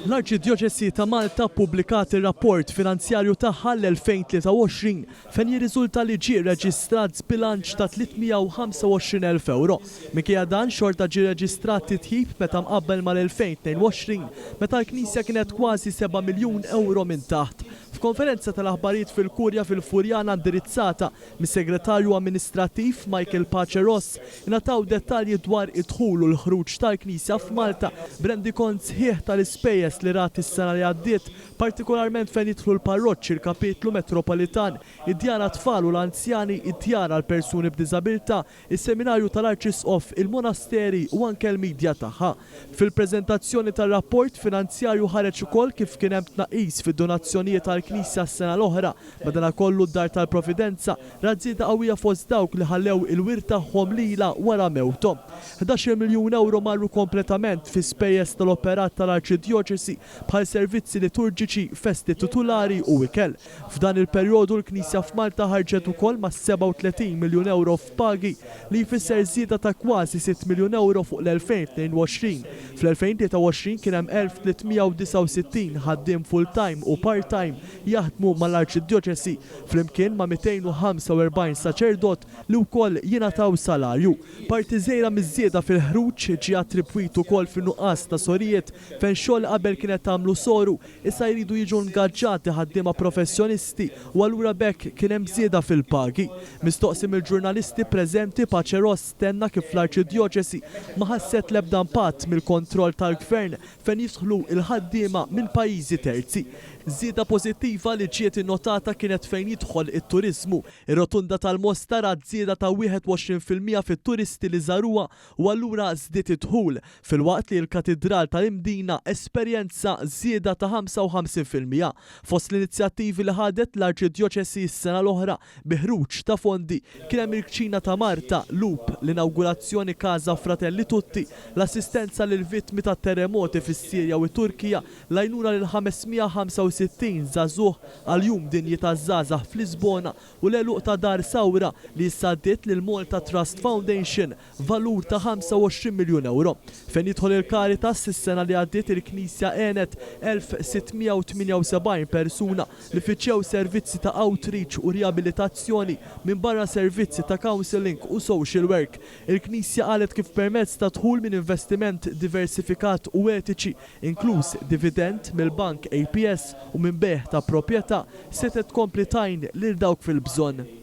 L-Arċidjoċesi ta' Malta ppubblikat ir-rapport finanzjarju tagħha l-2023 fejn jirriżulta li ġie rreġistrat żbilanċ ta' 325,000 euro. Minkejja dan xorta ġie reġistrat titjib meta mqabbel mal-2022 meta l-Knisja kienet kważi 7 miljun euro minn taħt. F'konferenza tal-aħbarijiet fil-Kurja fil-Furjana indirizzata mis-Segretarju Amminsitrattiv Michael Pace Ross ingħataw dettalji dwar id-dħul u l-ħruġ tal-Knisja f'Malta b'rendikont sħiħ tal-ispejjeż li rat is-sena li għaddiet, partikolarment fejn jidħlu l-parroċċi, il-Kapitlu metropolitan, id-djar għat-tfal u l-anzjani, id-djar għall-persuni b'diżabilità, is-Seminarju tal-Arċisqof, il-monasteri u anke l-midja tagħha. Fil-preżentazzjoni tar-rapport finanzjarju ħareġ ukoll kif kien hemm tnaqqis fid-donazzjonijiet tal-Knisja s-sena l-oħra, madankollu d-dar tal-Providenza ra żieda qawwija fost dawk li ħallew il-wirt tagħhom lilha wara mewthom. 11 miljun euro marru kompletament fi spejjeż tal-operat tal-Arċidjoċesi bħal servizzi liturġiċi, festi titolari u ikel. F'dan il-perjodu l-Knisja f'Malta ħarġet ukoll ma' 37 miljun euro f'pagi li jfisser żieda ta' kważi 6 miljun euro fuq l-2022. Fl-2023 kien hemm 1369 ħaddiem full-time u part-time jaħdmu mal-Arċidjoċesi flimkien ma' 245 saċerdot li wkoll jingħataw salarju. Parti żgħira miż-żieda fil-ħruġ ġie attribwit ukoll fin-nuqqas ta' sorijiet fejn xogħol qabel kienet tagħmlu soru issa jridu jiġu ngaġġati ħaddiema professjonisti u allura bekk kien hemm żieda fil-pagi. Mistoqsi mill-ġurnalisti preżenti Pace Ross stenna kif l-Arċidjoċesi ma ħasset l-ebda impatt mill-kontroll tal-Gvern fejn jidħlu il-ħaddiema minn pajjiżi terzi. Żieda pożittiva li ġiet innotata kienet fejn jidħol it-turiżmu. Ir-rotunda tal-Mosta rat żieda ta' 21% fit-turisti li żaruha u allura żdiet id-dħul filwaqt li l-Katedral tal-Imdina esperjenza żieda ta' 55%. Fost l-inizjattivi li ħadet l-Arċidjoċesi s-sena l-oħra bi ħruġ ta' fondi kien hemm il-Kċina ta' Marta, Lup, l-inawgurazzjoni Casa Fratelli Tutti, l-assistenza lil vittmi tat-terremoti fis-Sirja u t-Turkija, l-għajnuna lil 565 żagħżugħ għal-jum dinji taż-żgħażagħ fl-Lisbona u l-għeluq ta' dar sawra li ssadiet lil Malta Trust Foundation valur ta' 25 miljun euro. Fejn jidħol il-Caritas is-sena li għaddiet il-Knisja għenet 1678 persuna li fittxew servizzi ta' outreach u riabilitazzjoni minn barra servizzi ta' counseling u social work. Il-Knisja qalet kif permezz ta' dħul minn investiment diversifikat u etiċi, inkluż dividend mill-bank APS u minn beħ ta' proprjetà setet tkompli tajn lil dawk fil-bżonn.